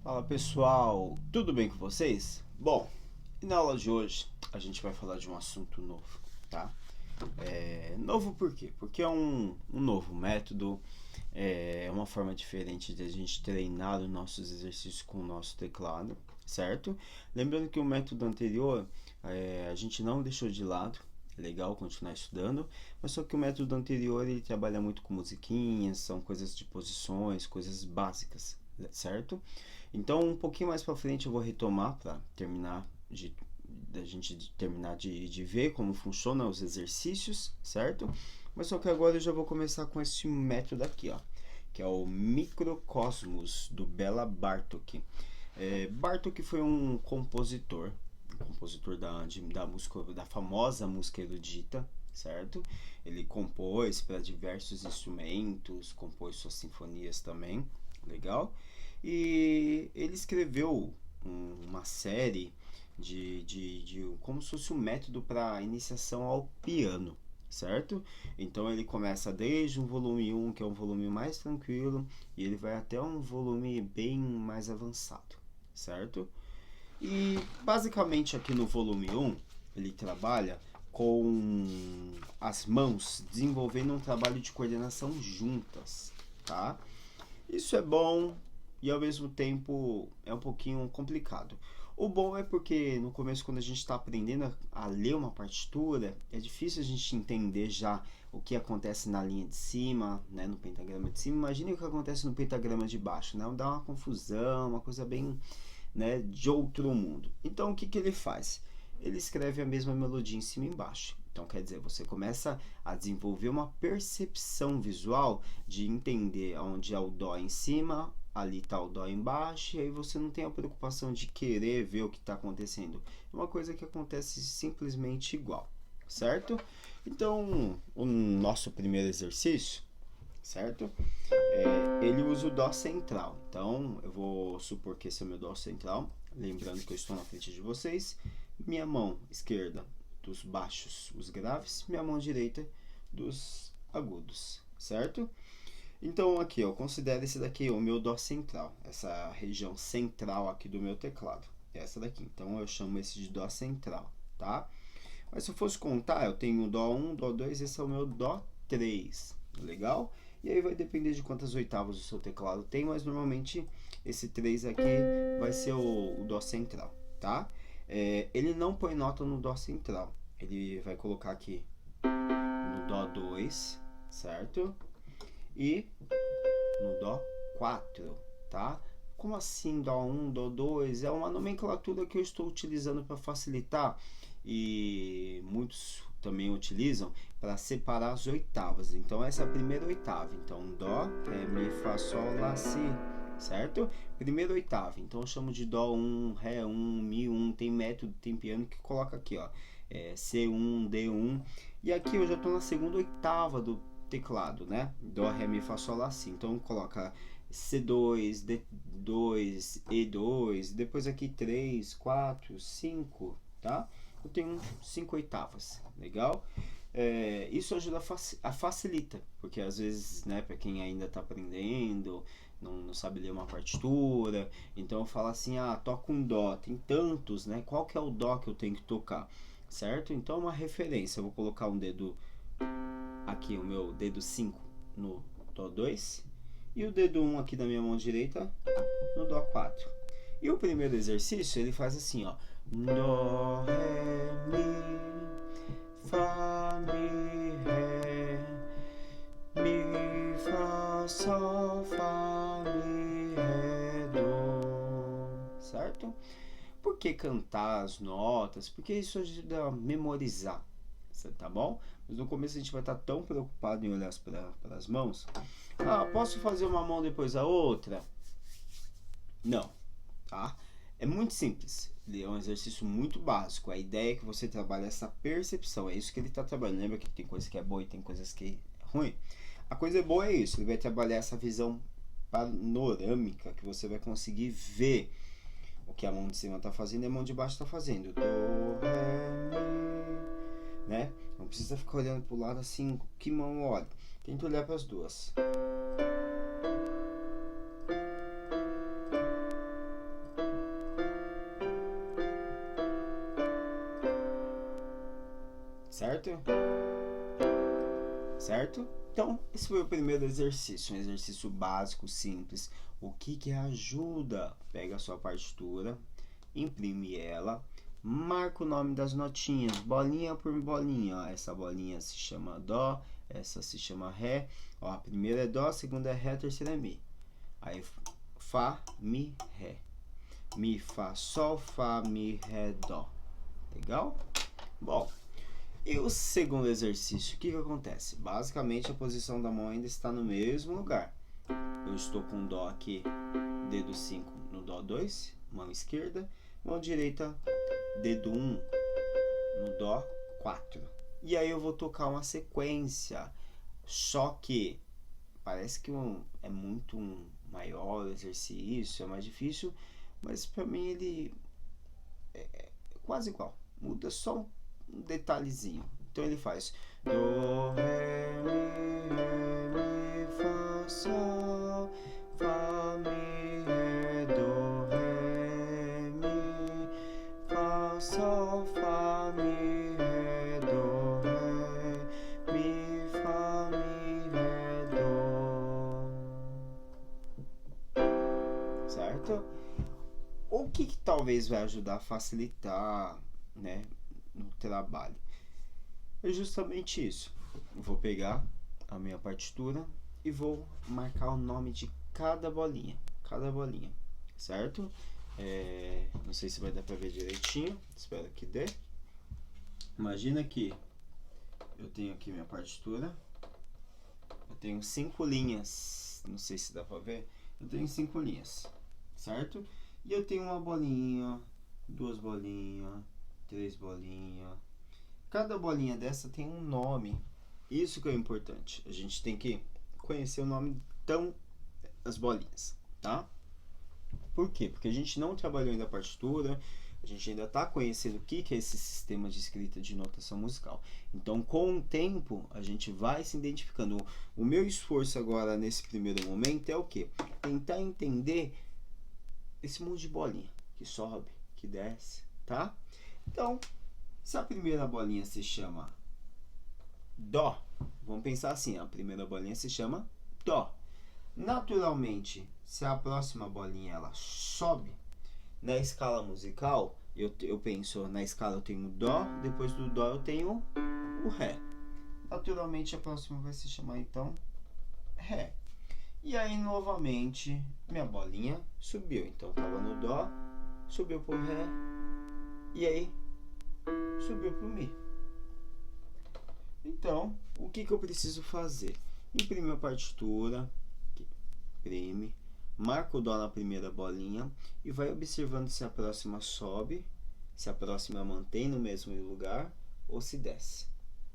Fala pessoal, tudo bem com vocês? Bom, e na aula de hoje a gente vai falar de um assunto novo, tá? Novo por quê? Porque é um novo método, é uma forma diferente de a gente treinar os nossos exercícios com o nosso teclado, certo? Lembrando que o método anterior a gente não deixou de lado, é legal continuar estudando, mas só que o método anterior ele trabalha muito com musiquinhas, são coisas de posições, coisas básicas, certo? Então, um pouquinho mais para frente eu vou retomar para terminar da gente terminar de ver como funcionam os exercícios, certo? Mas só que agora eu já vou começar com esse método aqui, ó, que é o Microcosmos do Bela Bartok. Bartok foi um compositor da música, da famosa música erudita, certo? Ele compôs para diversos instrumentos, compôs suas sinfonias também, legal? E ele escreveu uma série de como se fosse um método para iniciação ao piano, certo? Então ele começa desde um volume 1, que é um volume mais tranquilo, e ele vai até um volume bem mais avançado, certo? E basicamente aqui no volume 1, ele trabalha com as mãos, desenvolvendo um trabalho de coordenação juntas, tá? Isso é bom e ao mesmo tempo é um pouquinho complicado. O bom é porque no começo, quando a gente está aprendendo a ler uma partitura, é difícil a gente entender já o que acontece na linha de cima, né, no pentagrama de cima. Imagine o que acontece no pentagrama de baixo, né? Dá uma confusão, uma coisa bem, né, de outro mundo. Então o que, que ele faz? Ele escreve a mesma melodia em cima e embaixo. Então quer dizer, você começa a desenvolver uma percepção visual de entender onde é o dó em cima, ali está o dó embaixo, e aí você não tem a preocupação de querer ver o que está acontecendo. É uma coisa que acontece simplesmente igual, certo? Então, o nosso primeiro exercício, certo? Ele usa o dó central. Então, eu vou supor que esse é o meu dó central, lembrando que eu estou na frente de vocês. Minha mão esquerda dos baixos, os graves, minha mão direita dos agudos, certo? Então aqui, eu considero esse daqui o meu dó central, essa região central aqui do meu teclado, essa daqui. Então eu chamo esse de dó central, tá? Mas se eu fosse contar, eu tenho dó 1, dó 2, esse é o meu dó 3, legal? E aí vai depender de quantas oitavas o seu teclado tem, mas normalmente esse 3 aqui vai ser o dó central, tá? Ele não põe nota no dó central, ele vai colocar aqui no dó 2, certo? E no dó 4, tá? Como assim dó 1, dó 2? É uma nomenclatura que eu estou utilizando para facilitar e muitos também utilizam para separar as oitavas. Então essa é a primeira oitava. Então dó, ré, mi, fá, sol, lá, si, certo? Primeira oitava. Então eu chamo de dó 1, ré 1, mi 1. Tem método, tem piano que coloca aqui, ó, C1, D1. E aqui eu já estou na segunda oitava do teclado, né? Dó, ré, mi, fá, sol, lá, si. Então coloca C2, D2, E2, depois aqui 3, 4, 5, tá? Eu tenho 5 oitavas, legal? Isso ajuda a facilita, porque às vezes, né, para quem ainda está aprendendo, não sabe ler uma partitura, então eu falo assim, toca um dó, tem tantos, né? Qual que é o dó que eu tenho que tocar, certo? Então uma referência, eu vou colocar um dedo aqui, o meu dedo 5 no dó 2 e o dedo 1 aqui da minha mão direita no dó 4. E o primeiro exercício ele faz assim, ó, dó, ré, mi, fá, mi, ré, mi, fá, sol, fá, mi, ré, dó, certo? Por que cantar as notas? Porque isso ajuda a memorizar, tá bom? Mas no começo a gente vai estar tão preocupado em olhar para as mãos. Posso fazer uma mão depois a outra? Não, tá? É muito simples. Ele é um exercício muito básico. A ideia é que você trabalhe essa percepção. É isso que ele está trabalhando. Lembra que tem coisa que é boa e tem coisas que é ruim? A coisa boa é isso. Ele vai trabalhar essa visão panorâmica que você vai conseguir ver o que a mão de cima está fazendo e a mão de baixo está fazendo. Dó, ré, mi, né? Não precisa ficar olhando para o lado assim, que mão olha. Tenta olhar para as duas. certo? Certo? Então, esse foi o primeiro exercício, um exercício básico, simples. O que ajuda? Pega a sua partitura, imprime ela, marca o nome das notinhas, bolinha por bolinha. Ó, essa bolinha se chama Dó, essa se chama Ré. Ó, a primeira é Dó, a segunda é Ré, a terceira é Mi. Aí, Fá, Mi, Ré. Mi, Fá, Sol, Fá, Mi, Ré, Dó. Legal? Bom, e o segundo exercício, o que acontece? Basicamente, a posição da mão ainda está no mesmo lugar. Eu estou com o Dó aqui, dedo 5 no Dó 2, mão esquerda, mão direita, dedo 1 no Dó 4. E aí eu vou tocar uma sequência, só que parece que é muito maior o exercício, é mais difícil, mas para mim ele é quase igual, muda só um detalhezinho. Então ele faz Dó, Ré, Mi, Fá, Sol, Fá, Mi, Ré, Dó, Ré, Mi, Fá, Sol, Fá, Mi, Ré, Dó, Ré, Mi, Fá, Mi, Ré, Dó. Certo? O que talvez vai ajudar a facilitar, né, no trabalho? É justamente isso. Eu vou pegar a minha partitura e vou marcar o nome de cada bolinha, certo? Não sei se vai dar pra ver direitinho, espero que dê. Imagina que eu tenho aqui minha partitura, eu tenho 5 linhas, não sei se dá pra ver, eu tenho 5 linhas, certo? E eu tenho uma bolinha, 2 bolinhas, 3 bolinhas. Cada bolinha dessa tem um nome. Isso que é importante. A gente tem que conhecer o nome das bolinhas, tá? Por quê? Porque a gente não trabalhou ainda a partitura, a gente ainda está conhecendo o que é esse sistema de escrita de notação musical. Então, com o tempo, a gente vai se identificando. O meu esforço agora, nesse primeiro momento, é o quê? Tentar entender esse monte de bolinha que sobe, que desce, tá? Então, se a primeira bolinha se chama Dó, vamos pensar assim, a primeira bolinha se chama Dó. Naturalmente, se a próxima bolinha ela sobe, na escala musical, eu penso, na escala eu tenho Dó, depois do Dó eu tenho o Ré. Naturalmente, a próxima vai se chamar então Ré. E aí, novamente, minha bolinha subiu. Então, estava no Dó, subiu pro Ré, e aí subiu pro Mi. Então, o que eu preciso fazer? Imprime a partitura, imprime, marca o Dó na primeira bolinha e vai observando se a próxima sobe, se a próxima mantém no mesmo lugar ou se desce.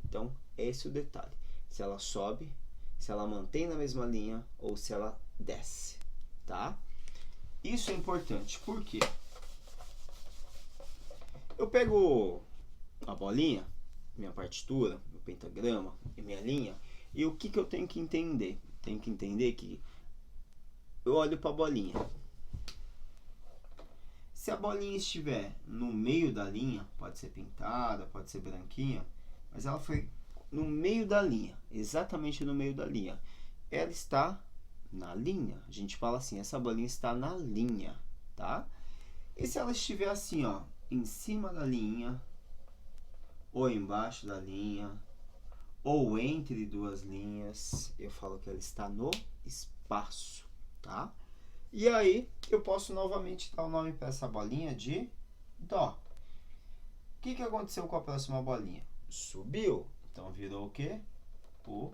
Então, esse é o detalhe. Se ela sobe, se ela mantém na mesma linha ou se ela desce, tá? Isso é importante, por quê? Eu pego a bolinha, minha partitura, meu pentagrama e minha linha, e o que eu tenho que entender? Tenho que entender que eu olho para a bolinha. Se a bolinha estiver no meio da linha, pode ser pintada, pode ser branquinha, mas ela foi no meio da linha, exatamente no meio da linha. Ela está na linha. A gente fala assim, essa bolinha está na linha, tá? E se ela estiver assim, ó, em cima da linha, ou embaixo da linha, ou entre duas linhas, eu falo que ela está no espaço, tá? E aí, eu posso novamente dar o nome para essa bolinha de Dó. O que aconteceu com a próxima bolinha? Subiu, então virou o quê? O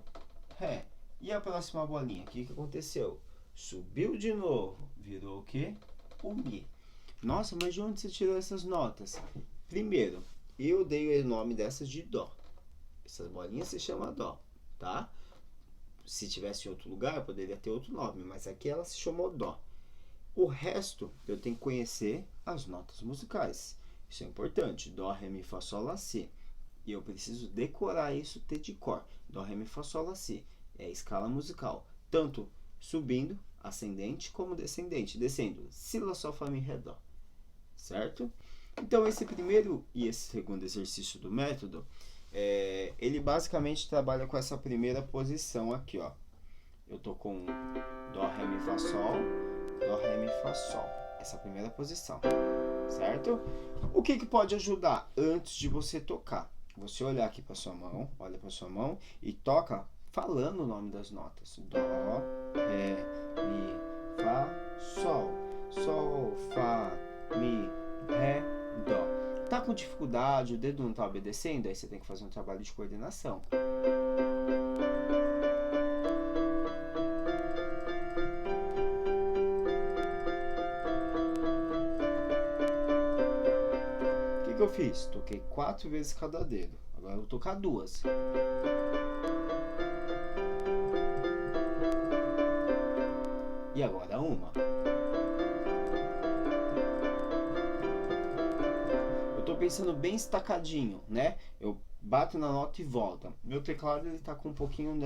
Ré. E a próxima bolinha, o que aconteceu? Subiu de novo, virou o quê? O Mi. Nossa, mas de onde você tirou essas notas? Primeiro, eu dei o nome dessas de Dó. Essas bolinhas se chama Dó, tá? Se tivesse em outro lugar, poderia ter outro nome, mas aqui ela se chamou Dó. O resto, eu tenho que conhecer as notas musicais. Isso é importante. Dó, Ré, Mi, Fá, Sol, Lá, Si. E eu preciso decorar isso, ter de cor. Dó, Ré, Mi, Fá, Sol, Lá, Si. É a escala musical. Tanto subindo, ascendente, como descendente. Descendo, Si, Lá, Sol, Fá, Mi, Ré, Dó. Certo? Então, esse primeiro e esse segundo exercício do método, ele basicamente trabalha com essa primeira posição aqui, ó. Eu tô com Dó, Ré, Mi, Fá, Sol, Dó, Ré, Mi, Fá, Sol. Essa primeira posição, certo? O que pode ajudar antes de você tocar? Você olhar aqui para sua mão, olha para sua mão e toca falando o nome das notas. Dó, Ré, Mi, Fá, Sol. Sol, Fá, Mi, Ré, Dó. Tá com dificuldade, o dedo não tá obedecendo? Aí você tem que fazer um trabalho de coordenação. O que eu fiz? Toquei 4 vezes cada dedo. Agora eu vou tocar 2. E agora uma. Eu tô pensando bem estacadinho, né? Eu bato na nota e volta. Meu teclado ele tá com um pouquinho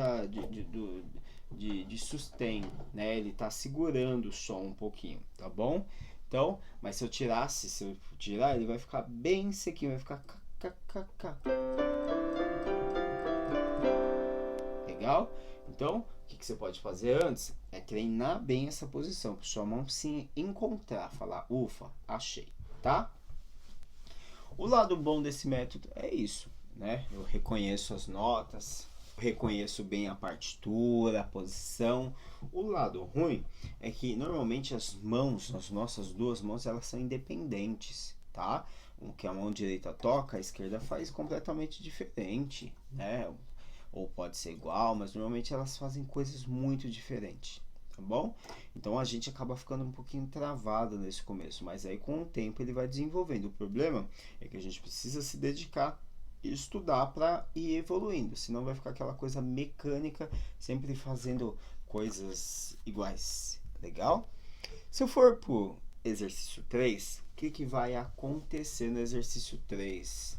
de sustain, né? Ele tá segurando o som um pouquinho, tá bom? Então, mas se eu tirar, ele vai ficar bem sequinho, vai ficar kkkk. Legal? Então, o que você pode fazer antes é treinar bem essa posição, para sua mão se encontrar, falar, ufa, achei, tá? O lado bom desse método é isso, né? Eu reconheço as notas, reconheço bem a partitura, a posição. O lado ruim é que normalmente as nossas duas mãos, elas são independentes, tá? O que a mão direita toca, a esquerda faz completamente diferente, né? Ou pode ser igual, mas normalmente elas fazem coisas muito diferentes, tá bom? Então a gente acaba ficando um pouquinho travado nesse começo, mas aí com o tempo ele vai desenvolvendo. O problema é que a gente precisa se dedicar e estudar para ir evoluindo, senão vai ficar aquela coisa mecânica, sempre fazendo coisas iguais, legal? Se eu for pro exercício 3, o que vai acontecer no exercício 3?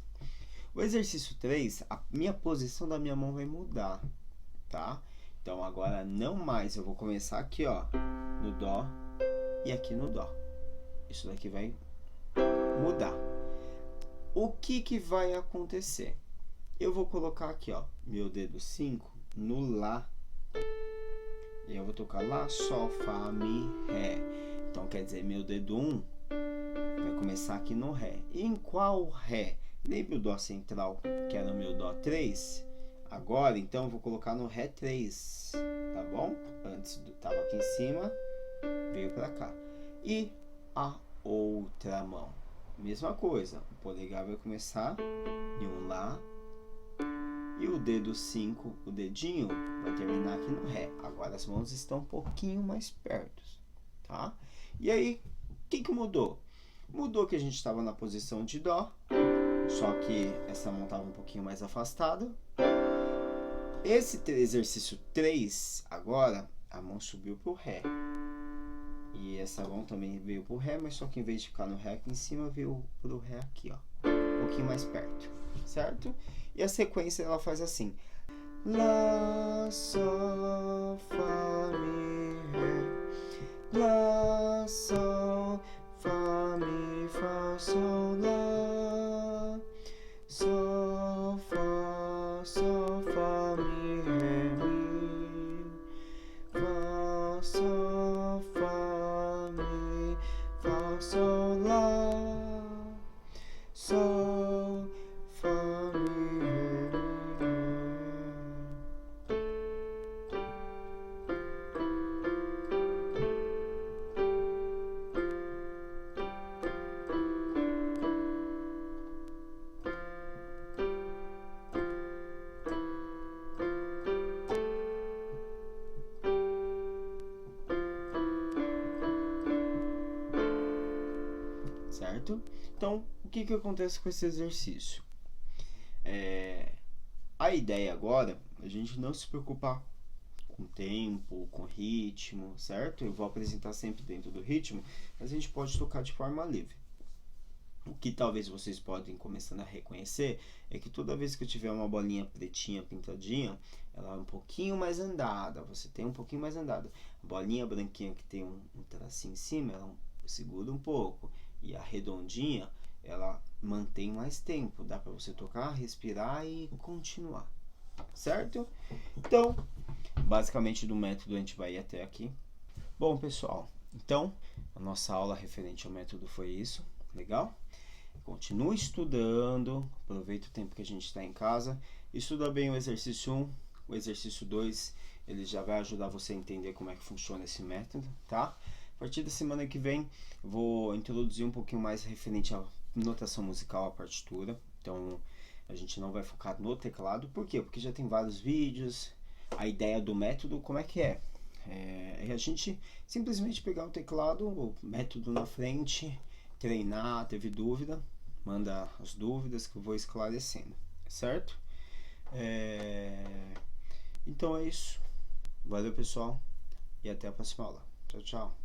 O exercício 3, a minha posição da minha mão vai mudar, tá? Então agora não mais, eu vou começar aqui, ó, no Dó e aqui no Dó. Isso daqui vai mudar. O que vai acontecer? Eu vou colocar aqui, ó, meu dedo 5 no Lá. E eu vou tocar Lá, Sol, Fá, Mi, Ré. Então quer dizer, meu dedo 1 vai começar aqui no Ré. E em qual Ré? Lembra o Dó central, que era o meu Dó 3? Agora, então, eu vou colocar no Ré 3, tá bom? Antes estava aqui em cima, veio para cá. E a outra mão, mesma coisa. O polegar vai começar em um Lá. E o dedo 5, o dedinho, vai terminar aqui no Ré. Agora as mãos estão um pouquinho mais perto, tá? E aí, o que mudou? Mudou que a gente estava na posição de Dó, só que essa mão estava um pouquinho mais afastada. Esse exercício 3, agora, a mão subiu para o Ré. E essa mão também veio para o Ré, mas só que em vez de ficar no Ré aqui em cima, veio para o Ré aqui, ó. Um pouquinho mais perto, certo? E a sequência, ela faz assim. Lá, Sol, Fá, Mi, Ré. Lá, Sol, Fá, Mi, Fá, Sol, Lá. Sol, Fá, Mi, Ré, Mi. Fá, Sol, Fá, Mi, Fá, Sol, Lá. Sol, Fá, Mi, Ré, certo? Então, o que acontece com esse exercício? A ideia agora é a gente não se preocupar com tempo, com ritmo, certo? Eu vou apresentar sempre dentro do ritmo, mas a gente pode tocar de forma livre. O que talvez vocês podem começando a reconhecer é que toda vez que eu tiver uma bolinha pretinha pintadinha, ela é um pouquinho mais andada, você tem um pouquinho mais andada. A bolinha branquinha que tem um tracinho em cima, ela segura um pouco. E a redondinha, ela mantém mais tempo, dá para você tocar, respirar e continuar, certo? Então, basicamente do método a gente vai ir até aqui. Bom, pessoal, então a nossa aula referente ao método foi isso, legal? Continue estudando, aproveita o tempo que a gente está em casa, estuda bem o exercício 1, o exercício 2, ele já vai ajudar você a entender como é que funciona esse método, tá? A partir da semana que vem, eu vou introduzir um pouquinho mais referente à notação musical, à partitura, então a gente não vai focar no teclado, por quê? Porque já tem vários vídeos, a ideia do método, como é que é? É a gente simplesmente pegar o teclado, o método na frente, treinar, teve dúvida, manda as dúvidas que eu vou esclarecendo, certo? Então é isso. Valeu, pessoal, e até a próxima aula. Tchau, tchau.